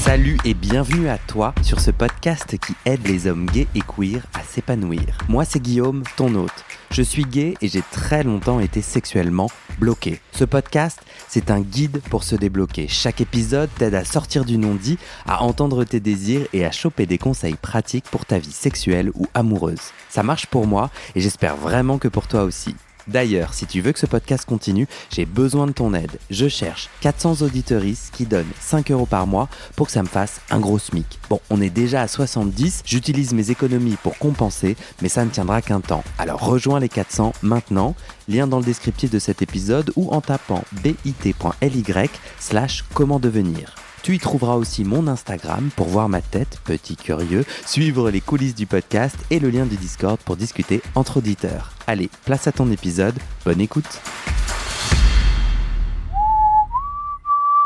Salut et bienvenue à toi sur ce podcast qui aide les hommes gays et queer à s'épanouir. Moi c'est Guillaume, ton hôte. Je suis gay et j'ai très longtemps été sexuellement bloqué. Ce podcast, c'est un guide pour se débloquer. Chaque épisode t'aide à sortir du non-dit, à entendre tes désirs et à choper des conseils pratiques pour ta vie sexuelle ou amoureuse. Ça marche pour moi et j'espère vraiment que pour toi aussi. D'ailleurs, si tu veux que ce podcast continue, j'ai besoin de ton aide. Je cherche 400 auditeuristes qui donnent 5 € par mois pour que ça me fasse un gros SMIC. Bon, on est déjà à 70, j'utilise mes économies pour compenser, mais ça ne tiendra qu'un temps. Alors rejoins les 400 maintenant, lien dans le descriptif de cet épisode ou en tapant bit.ly/comment devenir. Tu y trouveras aussi mon Instagram pour voir ma tête, petit curieux, suivre les coulisses du podcast et le lien du Discord pour discuter entre auditeurs. Allez, place à ton épisode, bonne écoute.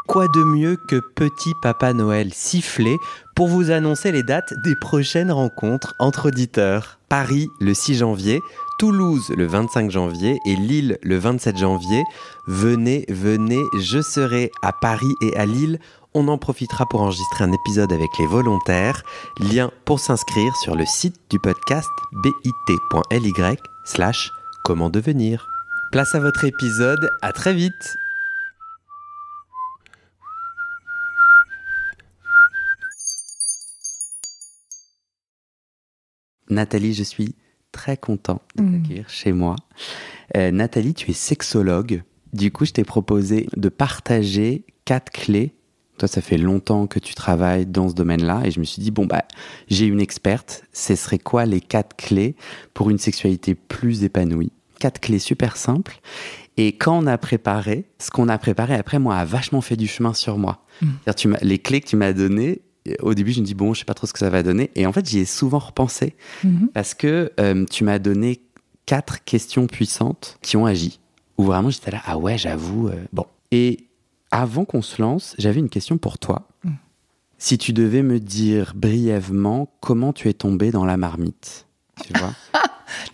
Quoi de mieux que Petit Papa Noël siffler pour vous annoncer les dates des prochaines rencontres entre auditeurs. Paris le 6 janvier, Toulouse le 25 janvier et Lille le 27 janvier. Venez, je serai à Paris et à Lille. On en profitera pour enregistrer un épisode avec les volontaires. Lien pour s'inscrire sur le site du podcast bit.ly/comment devenir. Place à votre épisode, à très vite. Nathalie, je suis très content de t'accueillir chez moi. Nathalie, tu es sexologue. Du coup, je t'ai proposé de partager 4 clés. Toi, ça fait longtemps que tu travailles dans ce domaine-là et je me suis dit, j'ai une experte. Ce serait quoi les 4 clés pour une sexualité plus épanouie ? 4 clés super simples. Et quand on a préparé, ce qu'on a préparé après, moi, a vachement fait du chemin sur moi. C'est-à-dire, les clés que tu m'as données, au début, je me dis, je sais pas trop ce que ça va donner. Et en fait, j'y ai souvent repensé parce que tu m'as donné 4 questions puissantes qui ont agi. Où vraiment, j'étais là, ah ouais, j'avoue. Et avant qu'on se lance, j'avais une question pour toi. Si tu devais me dire brièvement comment tu es tombée dans la marmite, tu vois.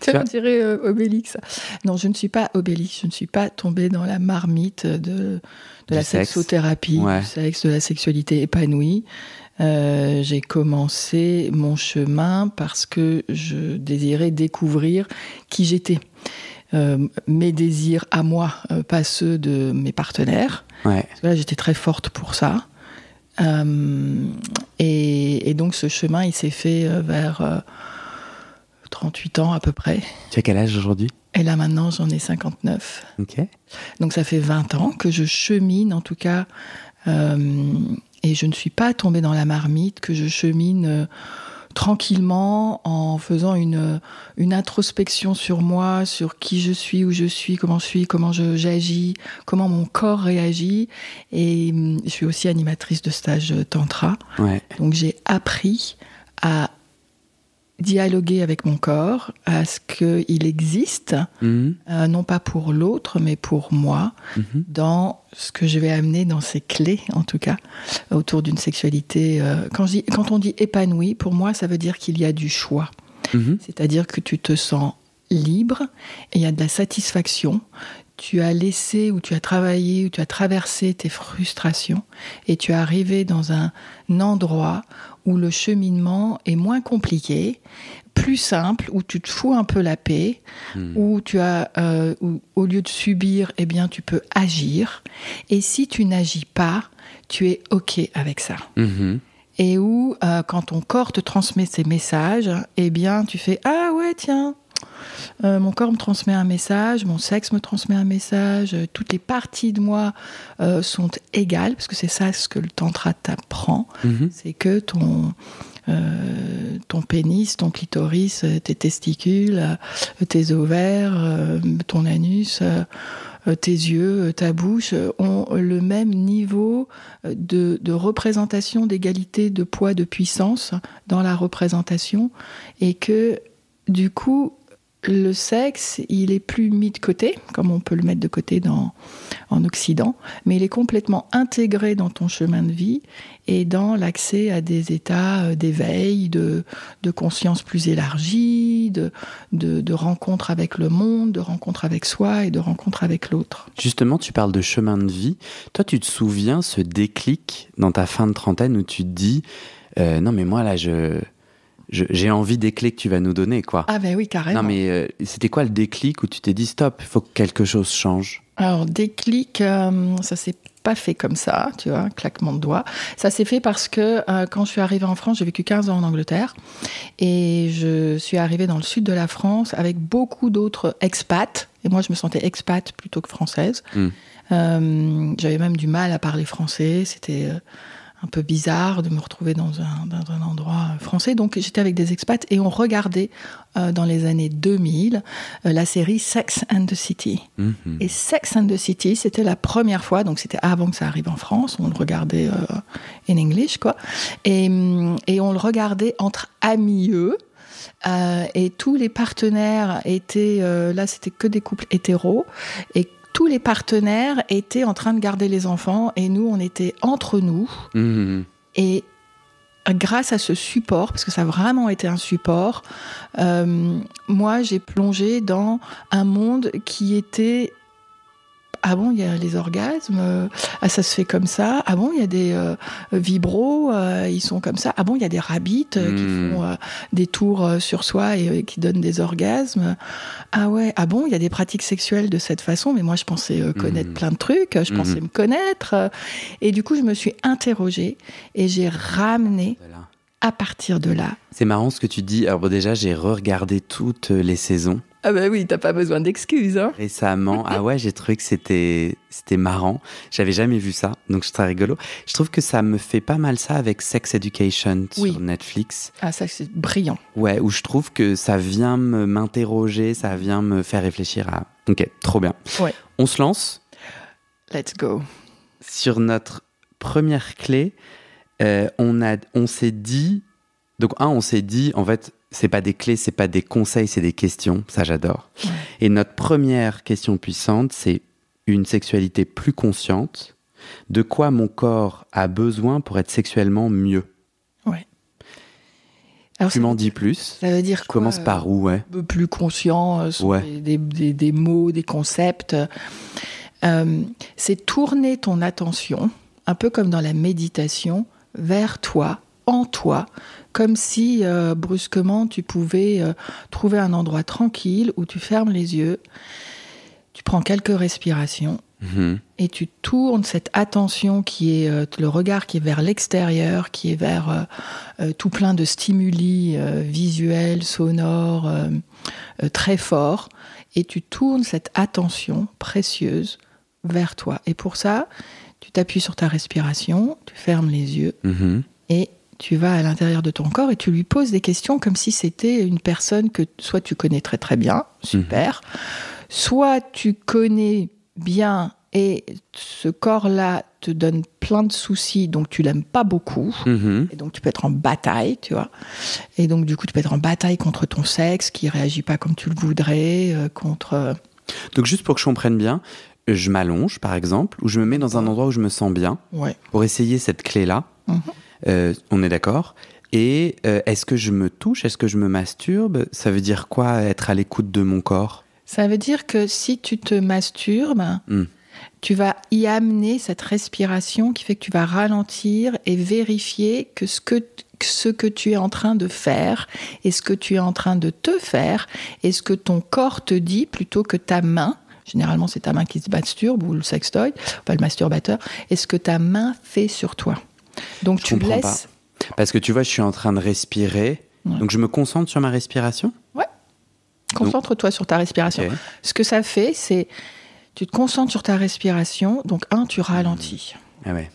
Tu me dirais Obélix. Non, je ne suis pas Obélix. Je ne suis pas tombée dans la marmite de la sexothérapie, du sexe, de la sexualité épanouie. J'ai commencé mon chemin parce que je désirais découvrir qui j'étais. Mes désirs à moi, pas ceux de mes partenaires. Parce que là, j'étais très forte pour ça. Et donc, ce chemin, il s'est fait vers 38 ans à peu près. Tu as quel âge aujourd'hui ? Et là, maintenant, j'en ai 59. Ok. Donc, ça fait 20 ans que je chemine, en tout cas. Et je ne suis pas tombée dans la marmite, que je chemine tranquillement en faisant une introspection sur moi, sur qui je suis, où je suis, comment j'agis, comment mon corps réagit. Et je suis aussi animatrice de stage tantra. Donc j'ai appris à dialoguer avec mon corps, à ce qu'il existe, non pas pour l'autre, mais pour moi, dans ce que je vais amener dans ces clés, en tout cas, autour d'une sexualité. Quand on dit épanouie, pour moi, ça veut dire qu'il y a du choix. C'est-à-dire que tu te sens libre et il y a de la satisfaction. Tu as laissé, ou tu as travaillé, ou tu as traversé tes frustrations et tu es arrivé dans un endroit où le cheminement est moins compliqué, plus simple, où tu te fous un peu la paix, où tu as, où, au lieu de subir, eh bien, tu peux agir. Et si tu n'agis pas, tu es OK avec ça. Et où, quand ton corps te transmet ces messages, eh bien, tu fais « Ah ouais, tiens !» mon corps me transmet un message, mon sexe me transmet un message, toutes les parties de moi sont égales, parce que c'est ça ce que le tantra t'apprend, c'est que ton pénis, ton clitoris, tes testicules, tes ovaires, ton anus, tes yeux, ta bouche ont le même niveau de représentation, d'égalité, de poids, de puissance dans la représentation, et que du coup le sexe, il est plus mis de côté, comme on peut le mettre de côté en Occident, mais il est complètement intégré dans ton chemin de vie et dans l'accès à des états d'éveil, de conscience plus élargie, de rencontre avec le monde, de rencontre avec soi et de rencontre avec l'autre. Justement, tu parles de chemin de vie. Toi, tu te souviens ce déclic dans ta fin de trentaine où tu te dis non mais moi là j'ai envie des clés que tu vas nous donner, quoi. Ah ben oui, carrément. Non mais c'était quoi le déclic où tu t'es dit stop, il faut que quelque chose change? Alors déclic, ça s'est pas fait comme ça, tu vois, claquement de doigts. Ça s'est fait parce que quand je suis arrivée en France, j'ai vécu 15 ans en Angleterre et je suis arrivée dans le sud de la France avec beaucoup d'autres expats. Et moi, je me sentais expat plutôt que française. J'avais même du mal à parler français. C'était un peu bizarre de me retrouver dans un endroit français. Donc j'étais avec des expats et on regardait dans les années 2000 la série Sex and the City. Et Sex and the City, c'était la première fois, donc c'était avant que ça arrive en France, on le regardait in English, quoi. Et on le regardait entre amis. Et tous les partenaires étaient... là, c'était que des couples hétéros. Et tous les partenaires étaient en train de garder les enfants et nous, on était entre nous. Et grâce à ce support, parce que ça a vraiment été un support, moi, j'ai plongé dans un monde qui était... Ah bon, il y a les orgasmes, ah ça se fait comme ça. Ah bon, il y a des vibros, ils sont comme ça. Ah bon, il y a des rabbits qui font des tours sur soi et qui donnent des orgasmes. Ah ouais, ah bon, il y a des pratiques sexuelles de cette façon. Mais moi, je pensais connaître plein de trucs, je pensais me connaître. Et du coup, je me suis interrogée et j'ai ramené à partir de là. C'est marrant ce que tu dis. Alors déjà, j'ai re-regardé toutes les saisons. Ah bah oui, t'as pas besoin d'excuses, hein. Récemment, ah ouais, j'ai trouvé que c'était marrant. J'avais jamais vu ça, donc c'est très rigolo. Je trouve que ça me fait pas mal ça avec Sex Education sur Netflix. Ah ça, c'est brillant. Ouais, où je trouve que ça vient m'interroger, ça vient me faire réfléchir à... Ok, trop bien. Ouais. On se lance. Let's go. Sur notre première clé, on s'est dit... Donc on s'est dit, en fait... C'est pas des clés, c'est pas des conseils, c'est des questions. Ça, j'adore. Ouais. Et notre première question puissante, c'est une sexualité plus consciente. De quoi mon corps a besoin pour être sexuellement mieux? Ouais. Alors, tu m'en dis plus? Ça veut dire quoi? Commence par où, ouais. Plus conscient, des mots, des concepts. C'est tourner ton attention, un peu comme dans la méditation, vers toi, en toi, comme si brusquement tu pouvais trouver un endroit tranquille où tu fermes les yeux, tu prends quelques respirations et tu tournes cette attention qui est le regard qui est vers l'extérieur, qui est vers tout plein de stimuli visuels, sonores, très forts, et tu tournes cette attention précieuse vers toi. Et pour ça, tu t'appuies sur ta respiration, tu fermes les yeux et tu vas à l'intérieur de ton corps et tu lui poses des questions comme si c'était une personne que soit tu connais très très bien, super, soit tu connais bien et ce corps-là te donne plein de soucis, donc tu l'aimes pas beaucoup, et donc tu peux être en bataille, tu vois. Et donc du coup, tu peux être en bataille contre ton sexe qui réagit pas comme tu le voudrais, contre... Donc juste pour que je comprenne bien, je m'allonge par exemple, ou je me mets dans un endroit où je me sens bien, pour essayer cette clé-là. On est d'accord. Et est-ce que je me touche? Est-ce que je me masturbe? Ça veut dire quoi, être à l'écoute de mon corps? Ça veut dire que si tu te masturbes, tu vas y amener cette respiration qui fait que tu vas ralentir et vérifier que ce que tu es en train de faire et ce que tu es en train de te faire et ce que ton corps te dit plutôt que ta main. Généralement, c'est ta main qui se masturbe ou le sextoy, pas le masturbateur. Et ce que ta main fait sur toi. Donc tu laisses... Pas. Parce que tu vois, je suis en train de respirer. Ouais. Donc je me concentre sur ma respiration? Ouais. Concentre-toi sur ta respiration. Okay. Ce que ça fait, c'est... Tu te concentres sur ta respiration. Donc tu ralentis. Ah ouais.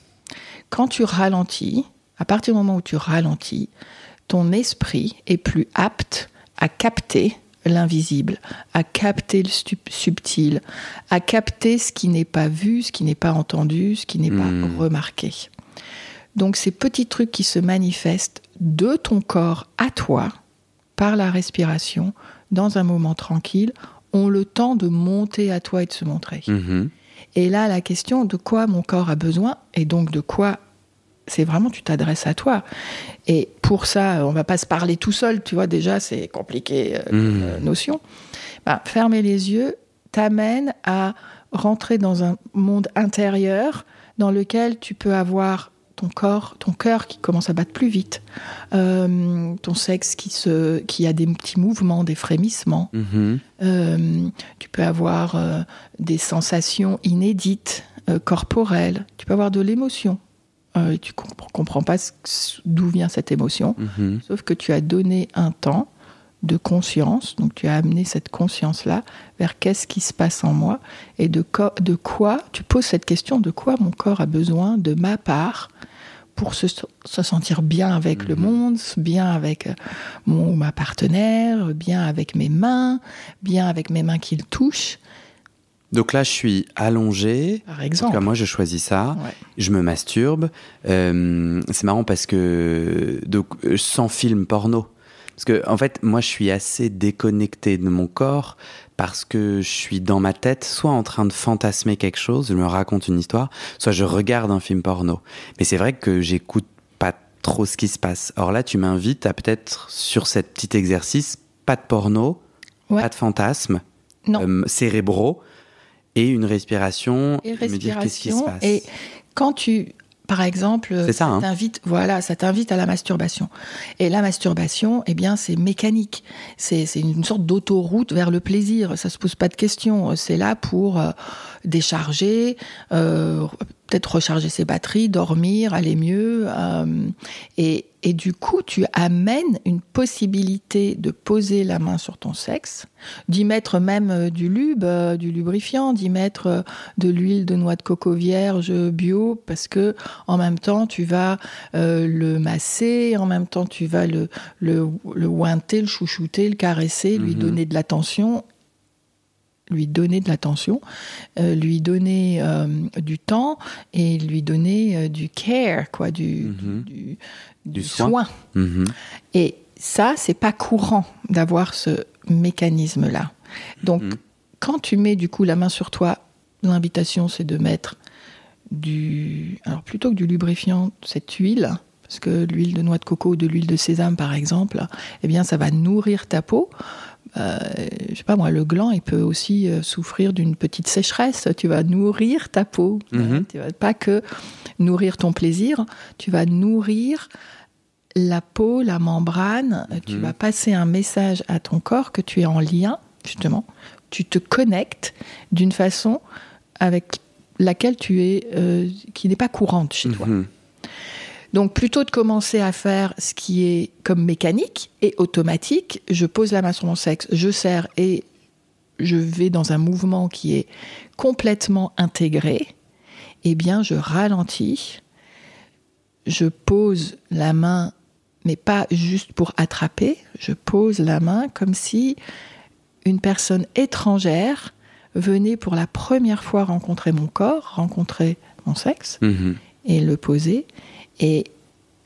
Quand tu ralentis, à partir du moment où tu ralentis, ton esprit est plus apte à capter l'invisible, à capter le subtil, à capter ce qui n'est pas vu, ce qui n'est pas entendu, ce qui n'est pas remarqué. Donc ces petits trucs qui se manifestent de ton corps à toi, par la respiration, dans un moment tranquille, ont le temps de monter à toi et de se montrer. Et là, la question de quoi mon corps a besoin, et donc de quoi, c'est vraiment, tu t'adresses à toi. Et pour ça, on va pas se parler tout seul, tu vois, déjà, c'est compliqué, notion. Fermer les yeux t'amène à rentrer dans un monde intérieur dans lequel tu peux avoir ton cœur qui commence à battre plus vite, ton sexe qui a des petits mouvements, des frémissements. Tu peux avoir des sensations inédites, corporelles. Tu peux avoir de l'émotion. Tu comprends pas d'où vient cette émotion, sauf que tu as donné un temps de conscience, donc tu as amené cette conscience-là vers qu'est-ce qui se passe en moi et de quoi, tu poses cette question, de quoi mon corps a besoin de ma part pour se sentir bien avec le monde, bien avec ma partenaire, bien avec mes mains qui le touchent. Donc là, je suis allongé. Par exemple. En tout cas, moi, je choisis ça. Ouais. Je me masturbe. C'est marrant parce que sans film porno. Parce que, en fait, moi, je suis assez déconnecté de mon corps parce que je suis dans ma tête, soit en train de fantasmer quelque chose, je me raconte une histoire, soit je regarde un film porno. Mais c'est vrai que j'écoute pas trop ce qui se passe. Or là, tu m'invites à peut-être, sur cet petit exercice, pas de porno, pas de fantasmes cérébraux, et une respiration, me dire qu'est-ce qui se passe. Et quand tu... Par exemple, ça t'invite à la masturbation. Et la masturbation, eh bien, c'est mécanique. C'est une sorte d'autoroute vers le plaisir. Ça se pose pas de questions. C'est là pour décharger, peut-être recharger ses batteries, dormir, aller mieux. Et du coup, tu amènes une possibilité de poser la main sur ton sexe, d'y mettre même du lubrifiant, d'y mettre de l'huile de noix de coco vierge bio, parce que en même temps, tu vas le masser, en même temps, tu vas le ouinter, le chouchouter, le caresser, lui donner de l'attention. Lui donner du temps et lui donner du care, quoi, du soin. Et ça, c'est pas courant d'avoir ce mécanisme-là. Donc, quand tu mets du coup la main sur toi, l'invitation, c'est de mettre alors plutôt que du lubrifiant, cette huile, parce que l'huile de noix de coco ou de l'huile de sésame, par exemple, eh bien, ça va nourrir ta peau. Je sais pas moi, le gland, il peut aussi souffrir d'une petite sécheresse. Tu vas nourrir ta peau. Tu vas pas que nourrir ton plaisir, tu vas nourrir la peau, la membrane. Tu vas passer un message à ton corps que tu es en lien, justement. Tu te connectes d'une façon avec laquelle qui n'est pas courante chez toi. Donc, plutôt de commencer à faire ce qui est comme mécanique et automatique, je pose la main sur mon sexe, je serre et je vais dans un mouvement qui est complètement intégré, eh bien, je ralentis, je pose la main, mais pas juste pour attraper, je pose la main comme si une personne étrangère venait pour la première fois rencontrer mon corps, rencontrer mon sexe, et le poser. Et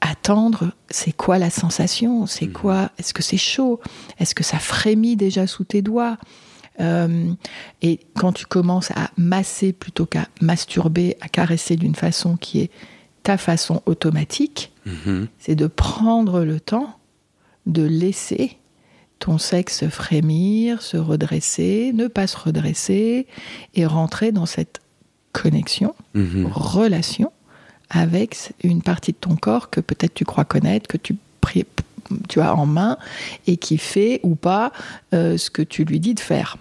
attendre, c'est quoi la sensation ? C'est quoi ? Est-ce que c'est chaud ? Est-ce que ça frémit déjà sous tes doigts ? Et quand tu commences à masser plutôt qu'à masturber, à caresser d'une façon qui est ta façon automatique, c'est de prendre le temps de laisser ton sexe frémir, se redresser, ne pas se redresser, et rentrer dans cette connexion, relation, avec une partie de ton corps que peut-être tu crois connaître, que tu as en main et qui fait ou pas ce que tu lui dis de faire.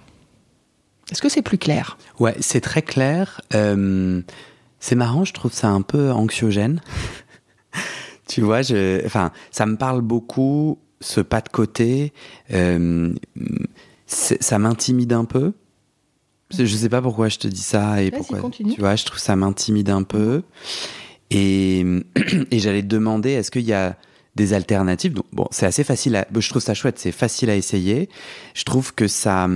Est-ce que c'est plus clair ? Ouais, c'est très clair. C'est marrant, je trouve ça un peu anxiogène. Tu vois, ça me parle beaucoup, ce pas de côté. Ça m'intimide un peu. Je sais pas pourquoi je te dis ça et pourquoi. Continue. Tu vois, je trouve ça m'intimide un peu. Et j'allais te demander, est-ce qu'il y a des alternatives ? Donc, bon, c'est assez facile. Je trouve ça chouette, c'est facile à essayer. Je trouve que ça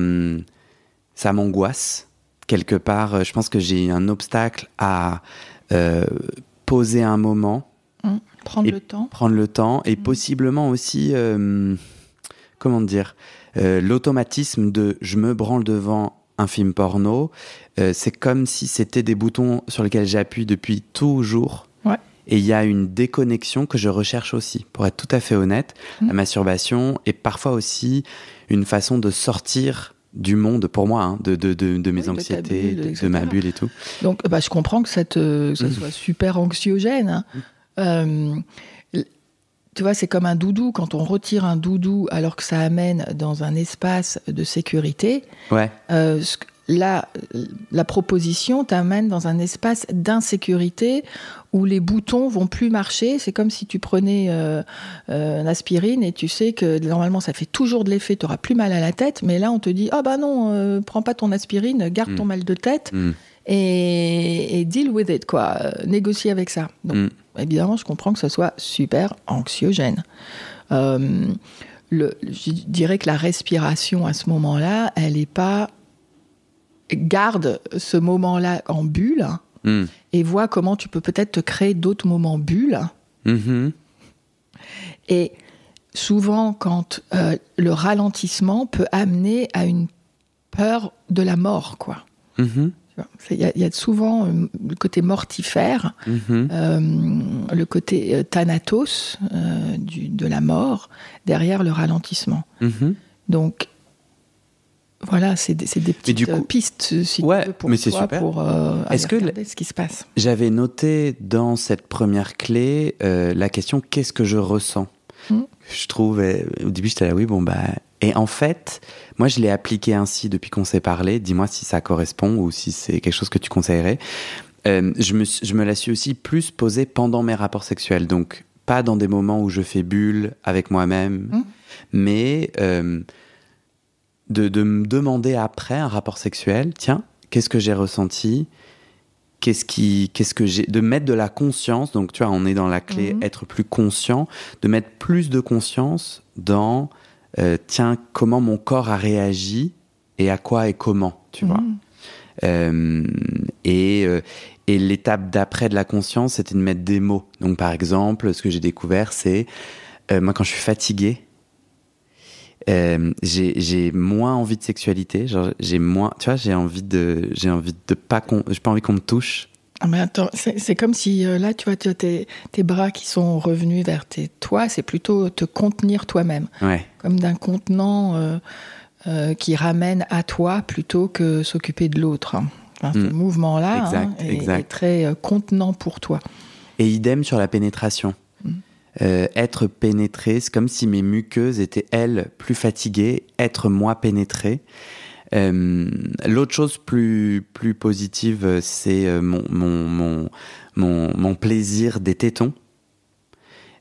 m'angoisse quelque part. Je pense que j'ai un obstacle à poser un moment, prendre le temps, et possiblement aussi comment dire, l'automatisme de je me branle devant un film porno, c'est comme si c'était des boutons sur lesquels j'appuie depuis toujours. Ouais. Et il y a une déconnexion que je recherche aussi. Pour être tout à fait honnête, la masturbation est parfois aussi une façon de sortir du monde, pour moi, hein, de mes anxiétés, de ma bulle et tout. Donc, je comprends que ça soit super anxiogène. Hein. Tu vois, c'est comme un doudou. Quand on retire un doudou alors que ça amène dans un espace de sécurité, ouais. La proposition t'amène dans un espace d'insécurité où les boutons vont plus marcher. C'est comme si tu prenais une aspirine et tu sais que normalement ça fait toujours de l'effet, tu n'auras plus mal à la tête, mais là on te dit « Ah bah non, prends pas ton aspirine, garde ton mal de tête et deal with it, quoi. Négocie avec ça. » Donc évidemment, je comprends que ça soit super anxiogène. Je dirais que la respiration à ce moment-là, elle n'est pas... Garde ce moment-là en bulle et vois comment tu peux peut-être te créer d'autres moments bulles. Et souvent, quand le ralentissement peut amener à une peur de la mort, quoi. Il y a souvent le côté mortifère, le côté thanatos de la mort derrière le ralentissement. Donc, voilà, c'est des petites pistes, si tu veux, pour toi, pour aller regarder ce qui se passe. J'avais noté dans cette première clé la question « Qu'est-ce que je ressens ?» Je trouve, au début, j'étais là, oui, bon, bah... Et en fait, moi, je l'ai appliqué ainsi depuis qu'on s'est parlé. Dis-moi si ça correspond ou si c'est quelque chose que tu conseillerais. Je me la suis aussi plus posée pendant mes rapports sexuels. Donc, pas dans des moments où je fais bulle avec moi-même, mais... De me demander après un rapport sexuel, tiens, qu'est-ce que j'ai ressenti, qu'est-ce que j'ai, de mettre de la conscience, donc tu vois, on est dans la clé être plus conscient, de mettre plus de conscience dans, tiens, comment mon corps a réagi et à quoi et comment, tu vois. Et l'étape d'après de la conscience, c'était de mettre des mots. Donc par exemple, ce que j'ai découvert, c'est, moi quand je suis fatigué, j'ai moins envie de sexualité, genre j'ai moins, tu vois, j'ai pas envie qu'on me touche. Ah mais attends, c'est comme si là tu vois tes bras qui sont revenus vers toi, c'est plutôt te contenir toi-même, comme d'un contenant qui ramène à toi plutôt que s'occuper de l'autre. Enfin, ce mouvement-là est très contenant pour toi. Et idem sur la pénétration. Être pénétré, c'est comme si mes muqueuses étaient, elles, plus fatiguées, être moi pénétré. L'autre chose plus positive, c'est mon plaisir des tétons.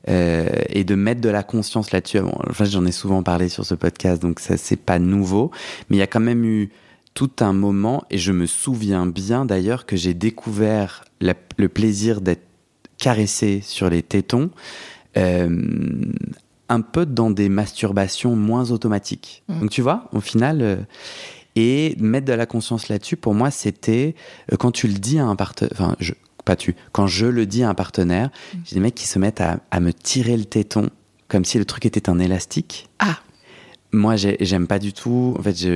Et de mettre de la conscience là-dessus. Enfin, j'en ai souvent parlé sur ce podcast, donc ça, c'est pas nouveau. Mais il y a quand même eu tout un moment, et je me souviens bien d'ailleurs que j'ai découvert le plaisir d'être caressé sur les tétons, un peu dans des masturbations moins automatiques. Donc tu vois, au final, et mettre de la conscience là-dessus, pour moi, c'était quand tu le dis à un partenaire, enfin, quand je le dis à un partenaire, j'ai des mecs qui se mettent à me tirer le téton comme si le truc était un élastique. Ah. Moi, j'aime pas du tout. En fait,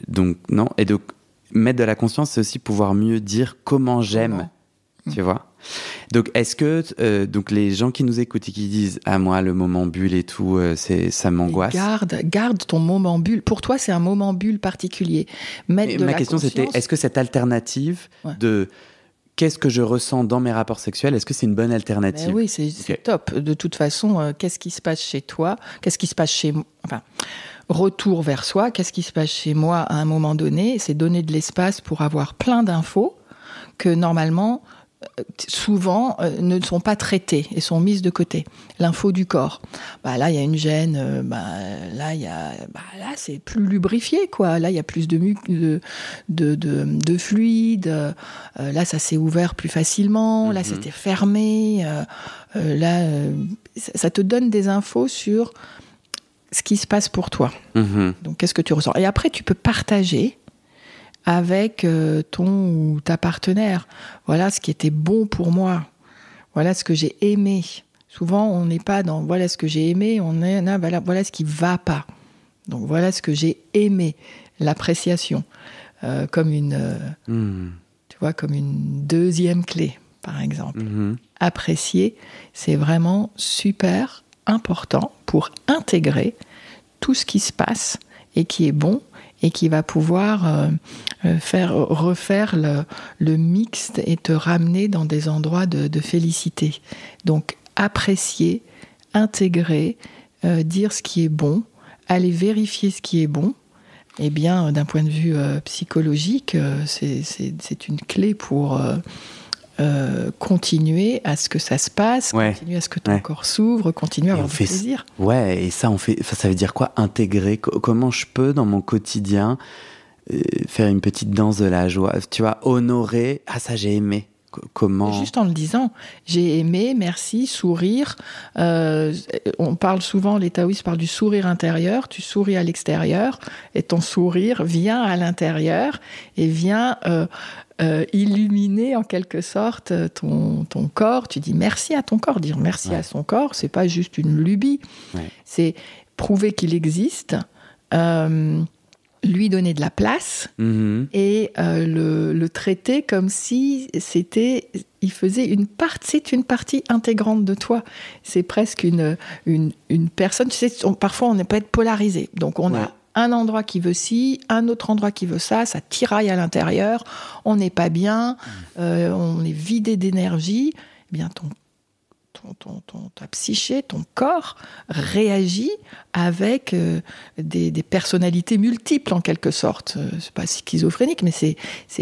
donc non. Et donc mettre de la conscience, c'est aussi pouvoir mieux dire comment j'aime. Tu vois. Donc, est-ce que donc les gens qui nous écoutent et qui disent moi le moment bulle et tout, ça m'angoisse. Garde ton moment bulle. Pour toi, c'est un moment bulle particulier. Ma question c'était est-ce que cette alternative de qu'est-ce que je ressens dans mes rapports sexuels, est-ce que c'est une bonne alternative? Oui, c'est top. De toute façon, qu'est-ce qui se passe chez toi? Qu'est-ce qui se passe chez moi? Enfin, retour vers soi. Qu'est-ce qui se passe chez moi à un moment donné? C'est donner de l'espace pour avoir plein d'infos que normalement souvent ne sont pas traitées et sont mises de côté. L'info du corps. Là, il y a une gêne. Là, c'est plus lubrifié, quoi. Là, il y a plus de fluide. Là, ça s'est ouvert plus facilement. Là, c'était fermé. Là, ça te donne des infos sur ce qui se passe pour toi. Donc, qu'est-ce que tu ressens? Et après, tu peux partager avec ton ou ta partenaire. Voilà ce qui était bon pour moi. Voilà ce que j'ai aimé. Souvent, on n'est pas dans « voilà ce que j'ai aimé », on est là, voilà ce qui ne va pas. Donc voilà ce que j'ai aimé, l'appréciation, comme tu vois, comme une deuxième clé, par exemple. Apprécier, c'est vraiment super important pour intégrer tout ce qui se passe et qui est bon et qui va pouvoir refaire le mixte et te ramener dans des endroits de félicité. Donc apprécier, intégrer, dire ce qui est bon, aller vérifier ce qui est bon. Eh bien, d'un point de vue psychologique, c'est une clé pour continuer à ce que ça se passe, continuer à ce que ton corps s'ouvre, continuer à avoir du plaisir. Ouais, et ça, ça veut dire quoi, intégrer? Comment je peux, dans mon quotidien, faire une petite danse de la joie? Tu vois, honorer, ça j'ai aimé. Comment? Juste en le disant, j'ai aimé, merci, sourire. On parle souvent, les taoïstes parlent du sourire intérieur. Tu souris à l'extérieur et ton sourire vient à l'intérieur et vient illuminer en quelque sorte ton corps. Tu dis merci à ton corps. Dire merci à son corps, c'est pas juste une lubie. C'est prouver qu'il existe. Lui donner de la place et le traiter comme si il faisait c'est une partie intégrante de toi. C'est presque une personne. Tu sais, parfois on peut être polarisé. Donc on a un endroit qui veut ci, un autre endroit qui veut ça tiraille à l'intérieur. On n'est pas bien, on est vidé d'énergie. Eh bien ta psyché, ton corps réagit avec des personnalités multiples en quelque sorte. C'est pas schizophrénique, mais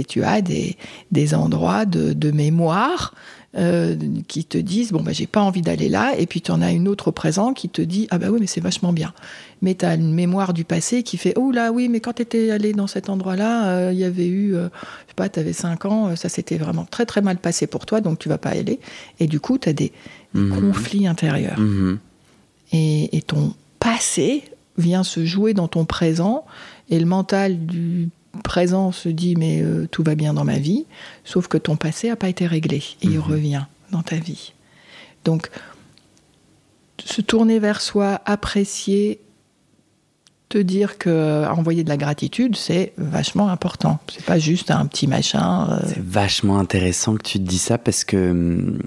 tu as des endroits de mémoire qui te disent j'ai pas envie d'aller là, et puis tu en as une autre au présent qui te dit oui, mais c'est vachement bien. Mais tu as une mémoire du passé qui fait là oui, mais quand tu étais allé dans cet endroit-là, il y avait eu je sais pas, tu avais 5 ans, ça s'était vraiment très très mal passé pour toi, donc tu vas pas y aller, et du coup tu as des conflits intérieurs. Et ton passé vient se jouer dans ton présent, et le mental du présent se dit mais tout va bien dans ma vie, sauf que ton passé n'a pas été réglé et il revient dans ta vie. Donc se tourner vers soi, apprécier, te dire que envoyer de la gratitude, c'est vachement important. C'est pas juste un petit machin. C'est vachement intéressant que tu te dis ça, parce que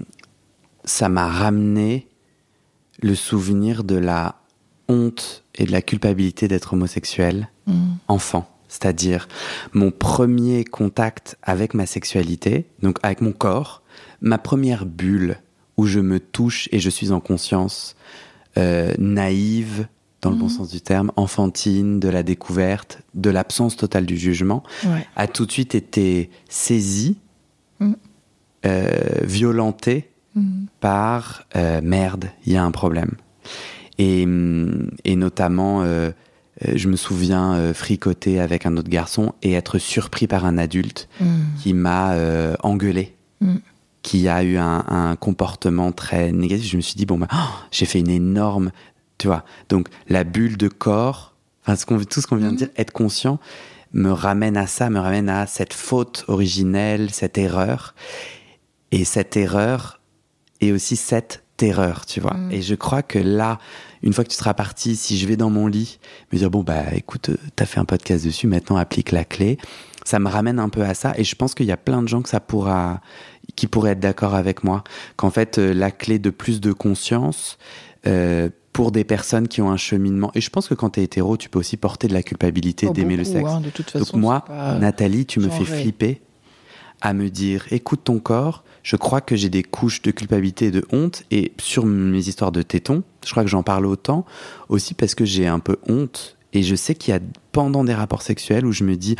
ça m'a ramené le souvenir de la honte et de la culpabilité d'être homosexuel enfant. C'est-à-dire mon premier contact avec ma sexualité, donc avec mon corps, ma première bulle où je me touche et je suis en conscience, naïve, dans le bon sens du terme, enfantine, de la découverte, de l'absence totale du jugement, a tout de suite été saisie, violentée par merde, il y a un problème. Et notamment... je me souviens fricoter avec un autre garçon et être surpris par un adulte qui m'a engueulé, qui a eu un comportement très négatif. Je me suis dit, j'ai fait une énorme... Tu vois, donc la bulle de corps, tout ce qu'on vient de dire, être conscient, me ramène à ça, me ramène à cette faute originelle, cette erreur. Et cette erreur est aussi cette terreur, tu vois. Et je crois que là... Une fois que tu seras parti, si je vais dans mon lit, me dire écoute, t'as fait un podcast dessus, maintenant applique la clé. Ça me ramène un peu à ça, et je pense qu'il y a plein de gens qui pourraient être d'accord avec moi, qu'en fait la clé de plus de conscience pour des personnes qui ont un cheminement. Et je pense que quand t'es hétéro, tu peux aussi porter de la culpabilité d'aimer le sexe. De toute façon, donc moi, Nathalie, tu me fais flipper à me dire, écoute ton corps. Je crois que j'ai des couches de culpabilité et de honte, et sur mes histoires de tétons, je crois que j'en parle autant aussi parce que j'ai un peu honte, et je sais qu'il y a pendant des rapports sexuels où je me dis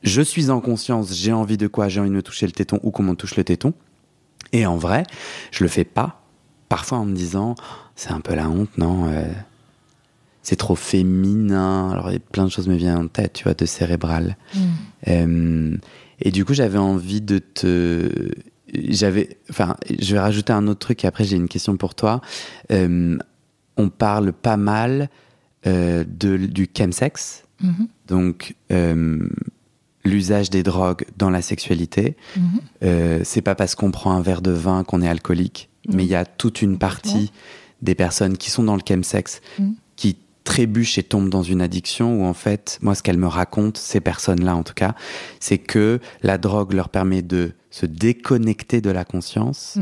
je suis en conscience, j'ai envie de quoi, j'ai envie de me toucher le téton ou qu'on me touche le téton, et en vrai je le fais pas, parfois en me disant c'est un peu la honte, non, c'est trop féminin. Alors plein de choses me viennent en tête, tu vois, de cérébral. Et du coup, j'avais envie je vais rajouter un autre truc et après j'ai une question pour toi. On parle pas mal du chemsex, donc l'usage des drogues dans la sexualité. C'est pas parce qu'on prend un verre de vin qu'on est alcoolique, mais il y a toute une partie des personnes qui sont dans le chemsex qui trébuchent et tombent dans une addiction où en fait, moi ce qu'elles me racontent, ces personnes-là en tout cas, c'est que la drogue leur permet de se déconnecter de la conscience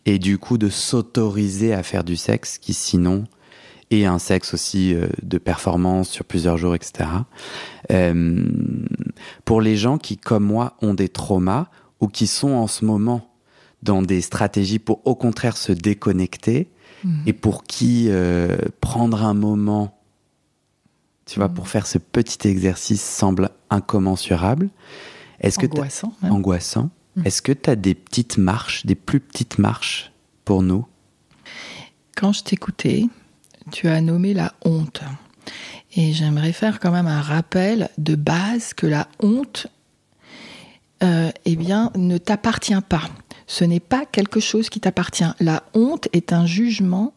et du coup de s'autoriser à faire du sexe qui sinon est un sexe aussi de performance sur plusieurs jours, etc. Pour les gens qui, comme moi, ont des traumas ou qui sont en ce moment dans des stratégies pour au contraire se déconnecter et pour qui prendre un moment, tu vois, pour faire ce petit exercice semble incommensurable. Angoissant. Est-ce que tu as des petites marches, des plus petites marches pour nous? Quand je t'écoutais, tu as nommé la honte. Et j'aimerais faire quand même un rappel de base que la honte, ne t'appartient pas. Ce n'est pas quelque chose qui t'appartient. La honte est un jugement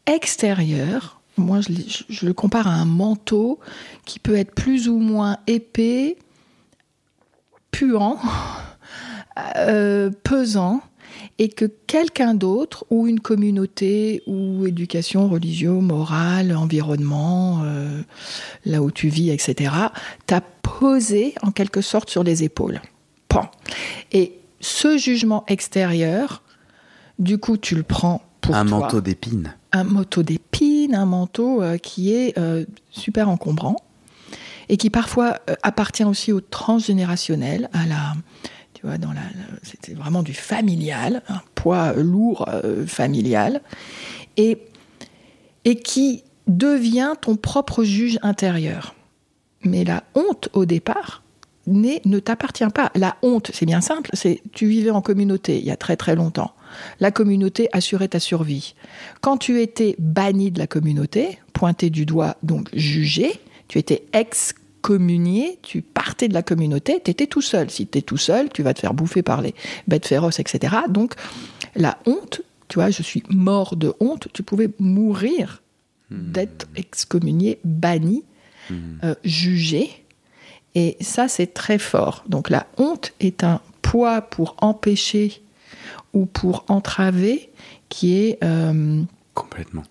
extérieur. Moi, je le compare à un manteau qui peut être plus ou moins épais, puant, pesant, et que quelqu'un d'autre, ou une communauté, ou éducation, religion, morale, environnement, là où tu vis, etc., t'a posé en quelque sorte sur les épaules. Bon. Et ce jugement extérieur, du coup, tu le prends pour toi. Un manteau d'épines. Un manteau d'épines, un manteau qui est super encombrant et qui parfois appartient aussi au transgénérationnel, à la... Tu vois, c'était vraiment du familial, un poids lourd familial, et qui devient ton propre juge intérieur. Mais la honte, au départ, ne t'appartient pas. La honte, c'est bien simple, tu vivais en communauté il y a très très longtemps. La communauté assurait ta survie. Quand tu étais banni de la communauté, pointé du doigt, donc jugé, tu étais excommunié, tu partais de la communauté, tu étais tout seul. Si tu es tout seul, tu vas te faire bouffer par les bêtes féroces, etc. Donc la honte, tu vois, je suis mort de honte, tu pouvais mourir d'être excommunié, banni, jugé. Et ça, c'est très fort. Donc la honte est un poids pour empêcher ou pour entraver qui est... Complètement.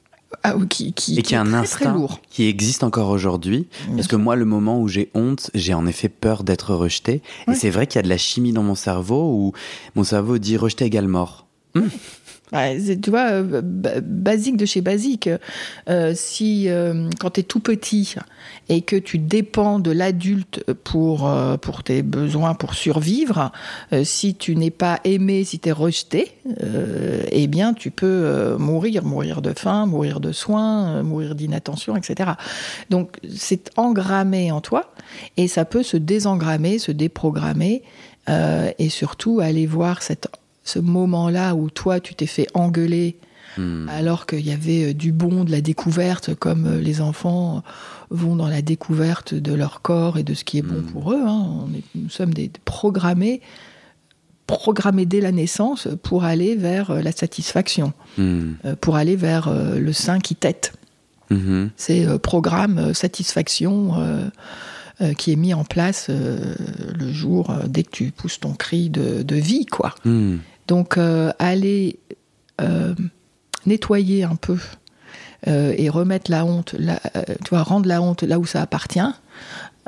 Qui et qui est un très, instinct très lourd. Qui existe encore aujourd'hui. Parce que moi, le moment où j'ai honte, j'ai en effet peur d'être rejeté. Ouais. Et c'est vrai qu'il y a de la chimie dans mon cerveau où mon cerveau dit rejeté égale mort. Tu vois, basique de chez basique. Si quand tu es tout petit et que tu dépends de l'adulte pour tes besoins, pour survivre, si tu n'es pas aimé, si tu es rejeté, eh bien tu peux mourir de faim, mourir de soins, mourir d'inattention, etc. Donc c'est engrammé en toi et ça peut se désengrammer, se déprogrammer et surtout aller voir ce moment-là où toi, tu t'es fait engueuler alors qu'il y avait du bon, de la découverte, comme les enfants vont dans la découverte de leur corps et de ce qui est bon pour eux. Hein. Nous sommes des programmés dès la naissance pour aller vers la satisfaction, pour aller vers le sein qui tète. C'est programme satisfaction qui est mis en place le jour dès que tu pousses ton cri de vie, quoi. Donc, aller nettoyer un peu et remettre la honte, tu vois, rendre la honte là où ça appartient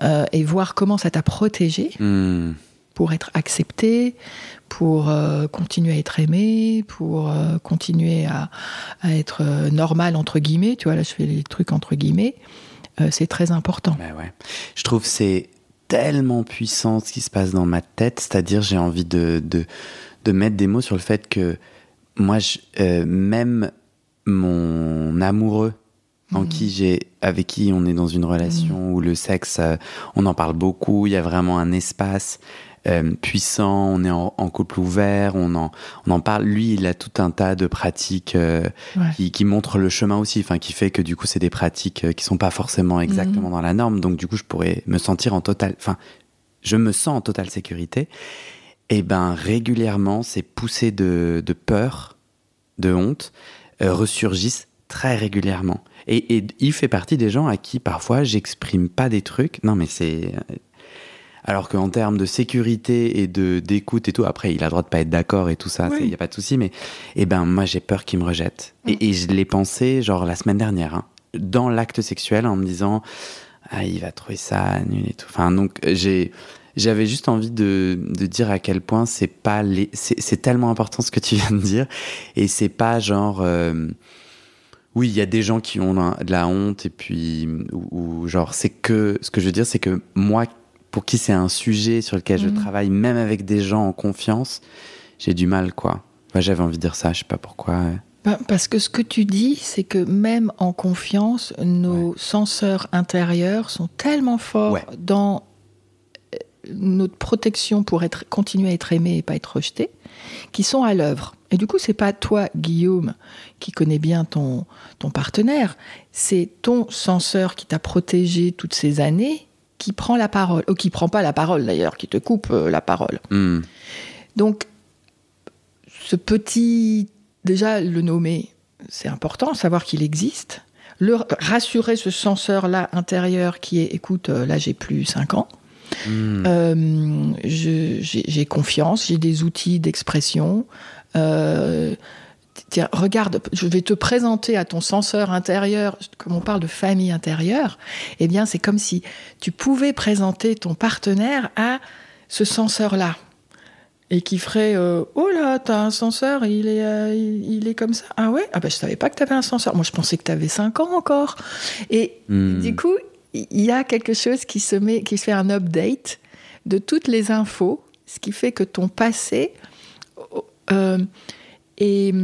et voir comment ça t'a protégé pour être accepté, pour continuer à être aimé, pour continuer à être normal, entre guillemets. Tu vois, là, je fais les trucs entre guillemets. C'est très important. Ben ouais. Je trouve que c'est tellement puissant ce qui se passe dans ma tête, c'est-à-dire j'ai envie de mettre des mots sur le fait que moi, même mon amoureux avec qui on est dans une relation où le sexe, on en parle beaucoup, il y a vraiment un espace puissant, on est en couple ouvert, on en parle. Lui, il a tout un tas de pratiques qui montrent le chemin aussi, enfin qui fait que du coup c'est des pratiques qui sont pas forcément exactement dans la norme, donc du coup je pourrais me sentir je me sens en totale sécurité. Et ben régulièrement ces poussées de peur, de honte ressurgissent très régulièrement. Et il fait partie des gens à qui parfois j'exprime pas des trucs. Non mais c'est... Alors qu'en termes de sécurité et d'écoute et tout, après il a le droit de pas être d'accord et tout ça, il y a pas de souci, mais moi j'ai peur qu'il me rejette. Et je l'ai pensé genre la semaine dernière. dans l'acte sexuel en me disant ah, il va trouver ça nul et tout. Enfin, donc j'avais juste envie de dire à quel point c'est tellement important ce que tu viens de dire, et c'est pas genre oui, il y a des gens qui ont de la honte, et puis ou genre c'est que ce que je veux dire, c'est que moi, pour qui c'est un sujet sur lequel je travaille, même avec des gens en confiance, j'ai du mal, quoi. Moi, j'avais envie de dire ça, je sais pas pourquoi. Parce que ce que tu dis, c'est que même en confiance, nos senseurs intérieurs sont tellement forts dans notre protection pour continuer à être aimé et pas être rejeté, qui sont à l'œuvre. Et du coup, c'est pas toi, Guillaume, qui connais bien ton partenaire, c'est ton censeur qui t'a protégé toutes ces années, qui prend la parole, ou qui prend pas la parole d'ailleurs, qui te coupe la parole. Donc, ce petit, déjà le nommer, c'est important, savoir qu'il existe, rassurer ce censeur-là intérieur qui est, écoute, là j'ai plus 5 ans, j'ai confiance, j'ai des outils d'expression. Tiens, regarde, je vais te présenter à ton censeur intérieur, comme on parle de famille intérieure, eh bien c'est comme si tu pouvais présenter ton partenaire à ce censeur-là. Et qui ferait oh là, t'as un censeur, il est comme ça. Ah ouais? Ah ben je savais pas que t'avais un censeur. Moi je pensais que t'avais 5 ans encore. Et du coup, il y a quelque chose qui se fait un update de toutes les infos, ce qui fait que ton passé et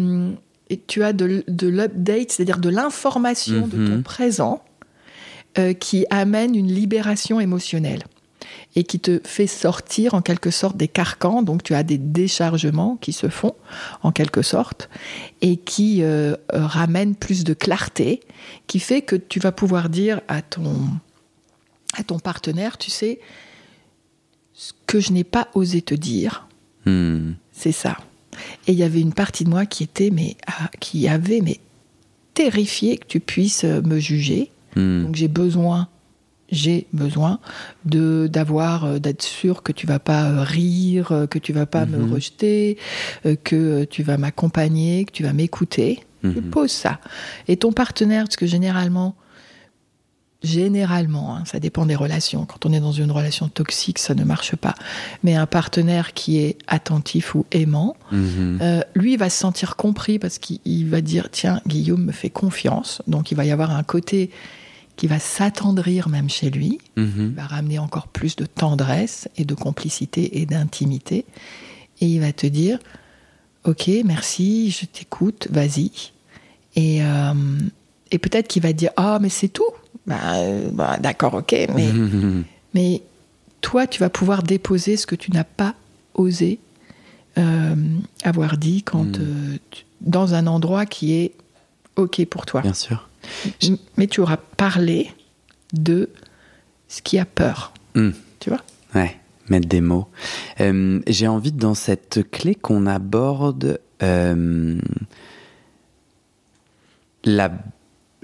tu as de l'update, c'est-à-dire de l'information de ton présent qui amène une libération émotionnelle et qui te fait sortir en quelque sorte des carcans. Donc tu as des déchargements qui se font en quelque sorte et qui ramènent plus de clarté, qui fait que tu vas pouvoir dire à ton partenaire, tu sais, ce que je n'ai pas osé te dire, c'est ça. Et il y avait une partie de moi qui avait terrifié que tu puisses me juger. Donc j'ai besoin d'être sûr que tu vas pas rire, que tu vas pas me rejeter, que tu vas m'accompagner, que tu vas m'écouter. Je pose ça. Et ton partenaire, parce que généralement, ça dépend des relations. Quand on est dans une relation toxique, ça ne marche pas. Mais un partenaire qui est attentif ou aimant, lui, il va se sentir compris parce qu'il va dire, tiens, Guillaume me fait confiance. Donc, il va y avoir un côté qui va s'attendrir même chez lui, va ramener encore plus de tendresse et de complicité et d'intimité. Et il va te dire, ok, merci, je t'écoute, vas-y. Et peut-être qu'il va dire, ah, mais c'est tout. D'accord, ok, mais toi, tu vas pouvoir déposer ce que tu n'as pas osé avoir dit dans un endroit qui est ok pour toi. Bien sûr. Mais tu auras parlé de ce qui a peur. Tu vois ? Ouais, mettre des mots. J'ai envie, dans cette clé, qu'on aborde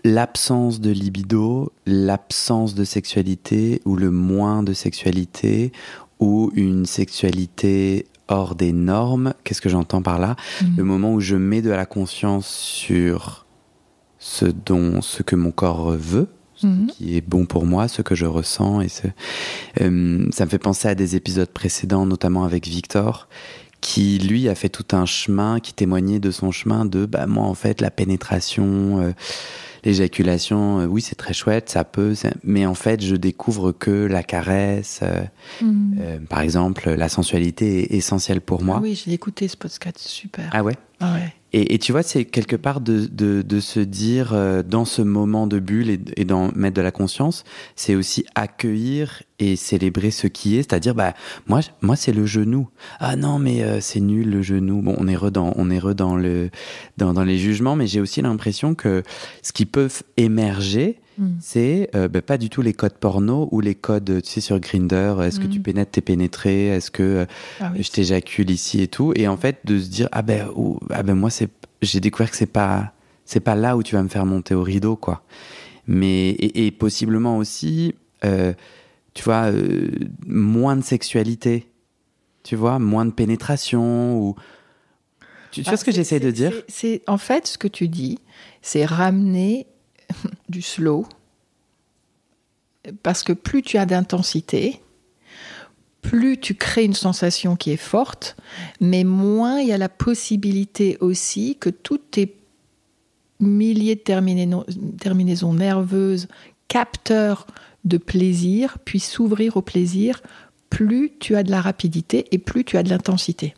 l'absence de libido, l'absence de sexualité, ou le moins de sexualité, ou une sexualité hors des normes. Qu'est-ce que j'entends par là ? Le moment où je mets de la conscience sur ce que mon corps veut, ce qui est bon pour moi, ce que je ressens. Et ça me fait penser à des épisodes précédents, notamment avec Victor, qui, lui, a fait tout un chemin, qui témoignait de son chemin de, moi, en fait, la pénétration, l'éjaculation, oui, c'est très chouette, ça peut, mais en fait, je découvre que la caresse, par exemple, la sensualité est essentielle pour moi. Ah oui, j'ai écouté ce podcast, super. Ah ouais? Ah ouais. Et tu vois, c'est quelque part de se dire, dans ce moment de bulle et d'en mettre de la conscience, c'est aussi accueillir et célébrer ce qui est, c'est-à-dire, moi c'est le genou. Ah non, mais c'est nul le genou. Bon, on est re dans les jugements, mais j'ai aussi l'impression que ce qui peut émerger, c'est pas du tout les codes porno ou les codes, tu sais, sur Grindr, est-ce que tu pénètres, t'es pénétré, est-ce que je t'éjacule ici et tout, et en fait de se dire moi j'ai découvert que c'est pas là où tu vas me faire monter au rideau, quoi. Mais et possiblement aussi tu vois, moins de sexualité, tu vois, moins de pénétration, ou tu vois ce que j'essaie de dire. C'est en fait ce que tu dis, c'est ramener du slow. Parce que plus tu as d'intensité, plus tu crées une sensation qui est forte, mais moins il y a la possibilité aussi que toutes tes milliers de terminaisons nerveuses, capteurs de plaisir, puissent s'ouvrir au plaisir. Plus tu as de la rapidité et plus tu as de l'intensité.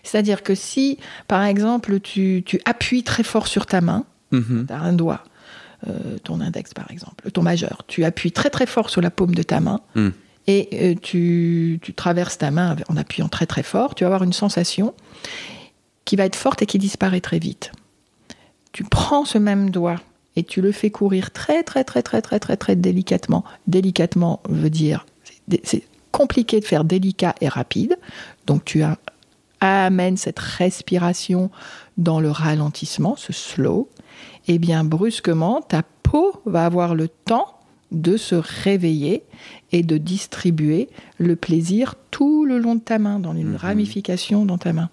C'est-à-dire que si, par exemple, tu appuies très fort sur ta main, tu as un doigt, ton index par exemple, ton majeur, tu appuies très très fort sur la paume de ta main et tu traverses ta main en appuyant très très fort, tu vas avoir une sensation qui va être forte et qui disparaît très vite. Tu prends ce même doigt et tu le fais courir très très très très très très très délicatement. Délicatement veut dire, c'est compliqué de faire délicat et rapide, donc tu amènes cette respiration dans le ralentissement, ce slow, et bien brusquement, ta peau va avoir le temps de se réveiller et de distribuer le plaisir tout le long de ta main, dans une ramification dans ta main.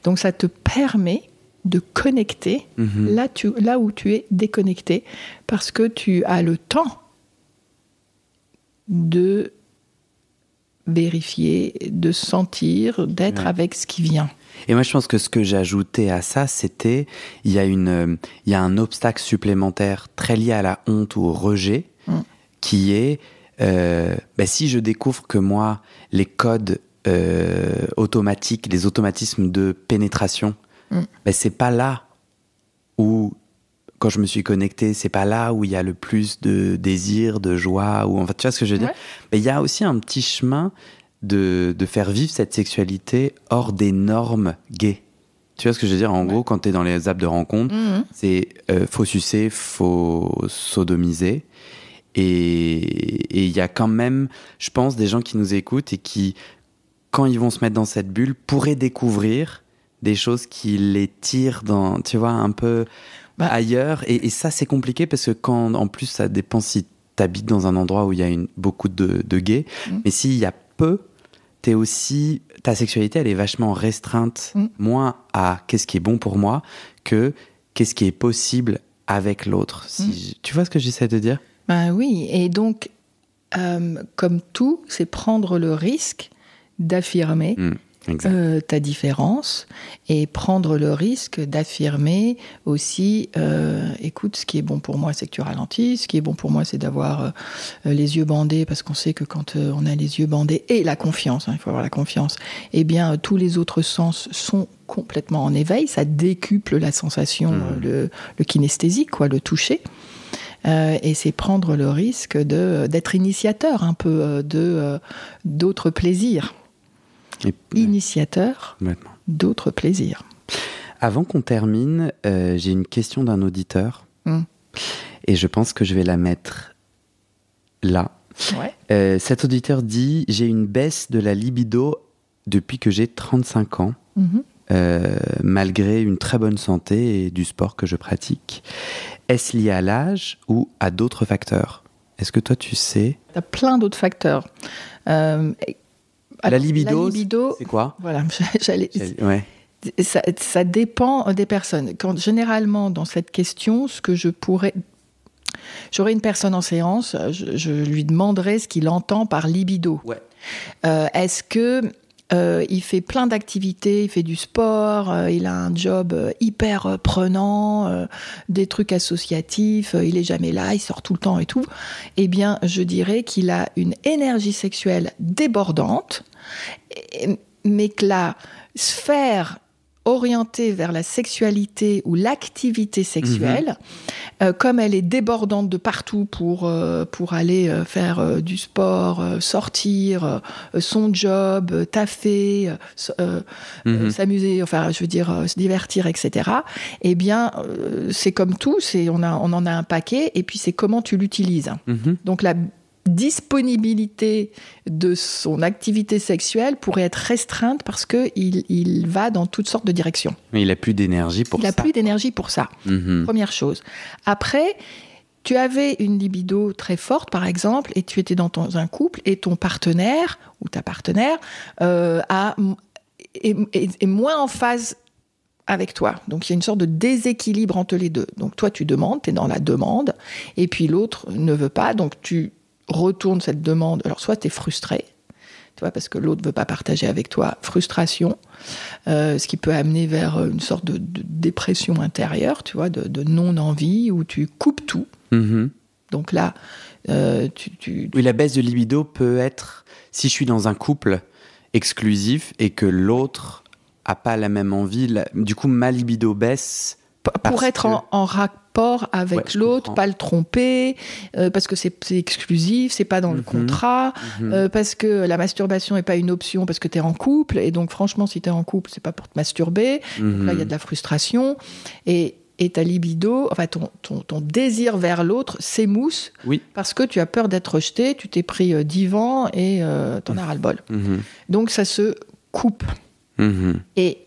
Donc ça te permet de connecter là où tu es déconnecté, parce que tu as le temps de vérifier, de sentir, d'être avec ce qui vient. Et moi, je pense que ce que j'ajoutais à ça, c'était il y a un obstacle supplémentaire très lié à la honte ou au rejet, qui est si je découvre que moi, les codes automatiques, les automatismes de pénétration, c'est pas là où, quand je me suis connecté, c'est pas là où il y a le plus de désir, de joie, ou enfin, tu vois ce que je veux dire ? Mais il y a aussi un petit chemin de faire vivre cette sexualité hors des normes gays. Tu vois ce que je veux dire ? En gros, quand t'es dans les apps de rencontre, c'est faut sucer, faut sodomiser. Et il y a quand même, je pense, des gens qui nous écoutent et qui, quand ils vont se mettre dans cette bulle, pourraient découvrir des choses qui les tirent dans, tu vois, un peu ailleurs. Et ça, c'est compliqué parce que quand, en plus, ça dépend si t'habites dans un endroit où il y a beaucoup de gays. Mais s'il y a peu, t'es aussi, ta sexualité, elle est vachement restreinte, moins à qu'est-ce qui est bon pour moi que qu'est-ce qui est possible avec l'autre. Tu vois ce que j'essaie de dire ? Oui, et donc, comme tout, c'est prendre le risque d'affirmer ta différence et prendre le risque d'affirmer aussi, écoute, ce qui est bon pour moi, c'est que tu ralentis, ce qui est bon pour moi, c'est d'avoir les yeux bandés, parce qu'on sait que quand on a les yeux bandés, et la confiance, il faut avoir la confiance, eh bien, tous les autres sens sont complètement en éveil, ça décuple la sensation, le kinesthésique, le toucher. Et c'est prendre le risque d'être initiateur un peu d'autres plaisirs. Initiateur d'autres plaisirs. Avant qu'on termine, j'ai une question d'un auditeur. Et je pense que je vais la mettre là. Cet auditeur dit « J'ai une baisse de la libido depuis que j'ai 35 ans. Malgré une très bonne santé et du sport que je pratique. Est-ce lié à l'âge ou à d'autres facteurs ? Est-ce que toi, tu sais ? Il y a plein d'autres facteurs. La libido, c'est quoi ? Voilà, ça dépend des personnes. Généralement, dans cette question, j'aurais une personne en séance, je lui demanderais ce qu'il entend par libido. Est-ce que il fait plein d'activités, il fait du sport, il a un job hyper prenant, des trucs associatifs, il est jamais là, il sort tout le temps et tout. Eh bien, je dirais qu'il a une énergie sexuelle débordante, mais que la sphère orientée vers la sexualité ou l'activité sexuelle, comme elle est débordante de partout pour aller faire du sport, sortir, son job, taffer, s'amuser, enfin je veux dire se divertir, etc. Eh bien, c'est comme tout, on en a un paquet, et puis c'est comment tu l'utilises. Donc la disponibilité de son activité sexuelle pourrait être restreinte parce qu'il va dans toutes sortes de directions. Mais il n'a plus d'énergie pour ça. Il n'a plus d'énergie pour ça, première chose. Après, tu avais une libido très forte, par exemple, et tu étais dans un couple, et ton partenaire, ou ta partenaire, est moins en phase avec toi. Donc, il y a une sorte de déséquilibre entre les deux. Donc, toi, tu demandes, tu es dans la demande, et puis l'autre ne veut pas, donc tu retournes cette demande. Alors, soit tu es frustré, tu vois, parce que l'autre ne veut pas partager avec toi, frustration, ce qui peut amener vers une sorte de dépression intérieure, tu vois, de non-envie, où tu coupes tout. Mm-hmm. Donc là, Oui, la baisse de libido peut être, si je suis dans un couple exclusif et que l'autre n'a pas la même envie, du coup, ma libido baisse. Pour être en rapport avec l'autre, pas le tromper, parce que c'est exclusif, c'est pas dans le contrat, parce que la masturbation n'est pas une option, parce que tu es en couple, et donc franchement, si tu es en couple, c'est pas pour te masturber. Donc là, il y a de la frustration, et ta libido, enfin ton désir vers l'autre s'émousse, parce que tu as peur d'être rejeté, tu t'es pris 10 vents et t'en as ras-le-bol. Donc ça se coupe. Et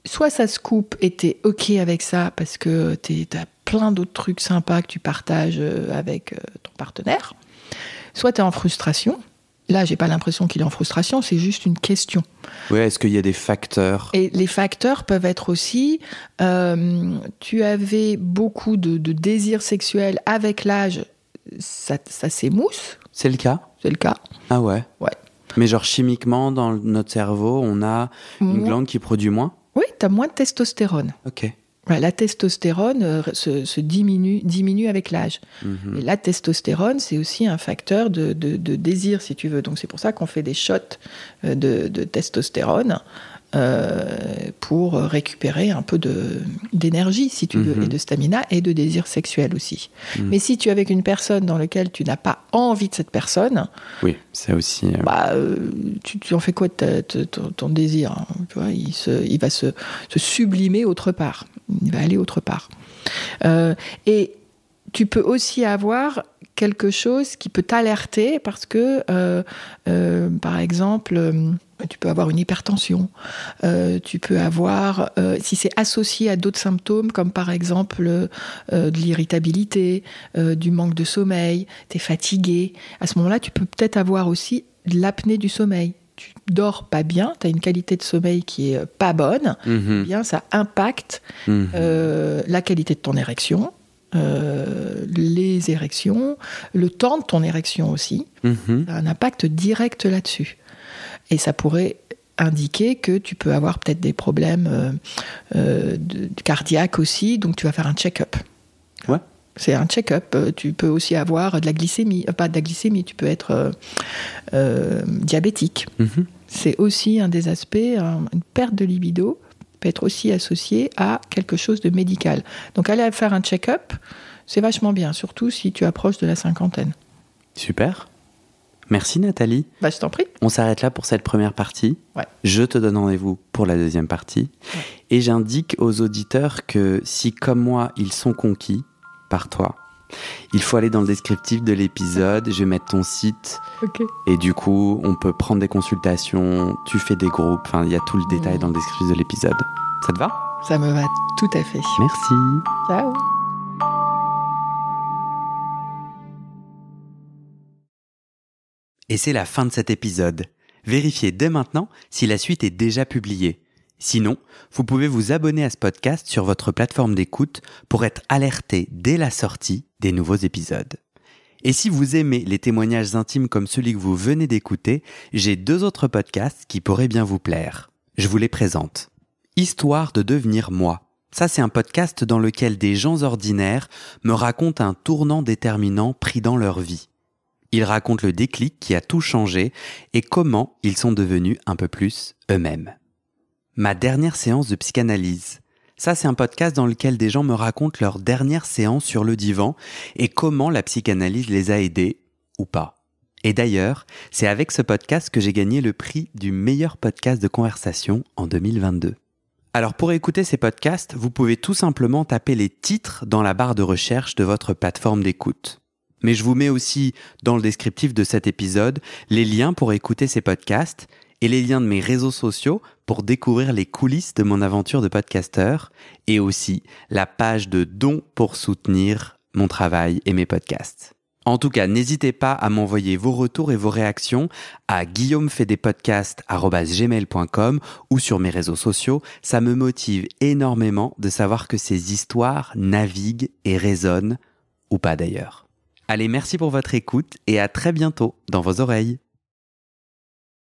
soit ça se coupe et t'es OK avec ça parce que t'as plein d'autres trucs sympas que tu partages avec ton partenaire, soit t'es en frustration. Là, j'ai pas l'impression qu'il est en frustration, c'est juste une question. Oui, est-ce qu'il y a des facteurs ? Et les facteurs peuvent être aussi, tu avais beaucoup de désirs sexuels avec l'âge, ça s'émousse. C'est le cas ? C'est le cas. Ah ouais ? Ouais. Mais genre chimiquement, dans notre cerveau, on a une glande qui produit moins ? Oui, tu as moins de testostérone. Ok. Ouais, la testostérone se diminue avec l'âge. Et la testostérone, c'est aussi un facteur de désir, si tu veux. Donc c'est pour ça qu'on fait des shots de testostérone pour récupérer un peu d'énergie, si tu veux, et de stamina, et de désir sexuel aussi. Mais si tu es avec une personne dans laquelle tu n'as pas envie de cette personne... Oui, c'est aussi... tu en fais quoi de ton désir, hein, tu vois, il va se sublimer autre part. Il va aller autre part. Et tu peux aussi avoir quelque chose qui peut t'alerter parce que, par exemple, tu peux avoir une hypertension, tu peux avoir, si c'est associé à d'autres symptômes, comme par exemple de l'irritabilité, du manque de sommeil, tu es fatigué, à ce moment-là, tu peux peut-être avoir aussi de l'apnée du sommeil. Tu dors pas bien, tu as une qualité de sommeil qui est pas bonne, eh bien ça impacte la qualité de ton érection, les érections, le temps de ton érection aussi. Ça a un impact direct là-dessus. Et ça pourrait indiquer que tu peux avoir peut-être des problèmes cardiaques aussi, donc tu vas faire un check-up. Ouais. C'est un check-up. Tu peux aussi avoir de la glycémie. Pas de la glycémie, tu peux être diabétique. C'est aussi un des aspects, une perte de libido peut être aussi associée à quelque chose de médical. Donc aller faire un check-up, c'est vachement bien, surtout si tu approches de la cinquantaine. Super. Merci Nathalie. Je t'en prie. On s'arrête là pour cette première partie. Ouais. Je te donne rendez-vous pour la deuxième partie. Ouais. Et j'indique aux auditeurs que si, comme moi, ils sont conquis par toi, il faut aller dans le descriptif de l'épisode. Je vais mettre ton site. Okay. Et du coup, on peut prendre des consultations, tu fais des groupes. Enfin, il y a tout le détail dans le descriptif de l'épisode. Ça te va ? Ça me va tout à fait. Merci. Ciao. Et c'est la fin de cet épisode. Vérifiez dès maintenant si la suite est déjà publiée. Sinon, vous pouvez vous abonner à ce podcast sur votre plateforme d'écoute pour être alerté dès la sortie des nouveaux épisodes. Et si vous aimez les témoignages intimes comme celui que vous venez d'écouter, j'ai 2 autres podcasts qui pourraient bien vous plaire. Je vous les présente. Histoire de devenir moi. Ça, c'est un podcast dans lequel des gens ordinaires me racontent un tournant déterminant pris dans leur vie. Ils racontent le déclic qui a tout changé et comment ils sont devenus un peu plus eux-mêmes. Ma dernière séance de psychanalyse. Ça, c'est un podcast dans lequel des gens me racontent leur dernière séance sur le divan et comment la psychanalyse les a aidés ou pas. Et d'ailleurs, c'est avec ce podcast que j'ai gagné le prix du meilleur podcast de conversation en 2022. Alors pour écouter ces podcasts, vous pouvez tout simplement taper les titres dans la barre de recherche de votre plateforme d'écoute. Mais je vous mets aussi dans le descriptif de cet épisode les liens pour écouter ces podcasts et les liens de mes réseaux sociaux pour découvrir les coulisses de mon aventure de podcasteur et aussi la page de dons pour soutenir mon travail et mes podcasts. En tout cas, n'hésitez pas à m'envoyer vos retours et vos réactions à guillaumefaidespodcasts@gmail.com ou sur mes réseaux sociaux. Ça me motive énormément de savoir que ces histoires naviguent et résonnent, ou pas d'ailleurs. Allez, merci pour votre écoute et à très bientôt dans vos oreilles.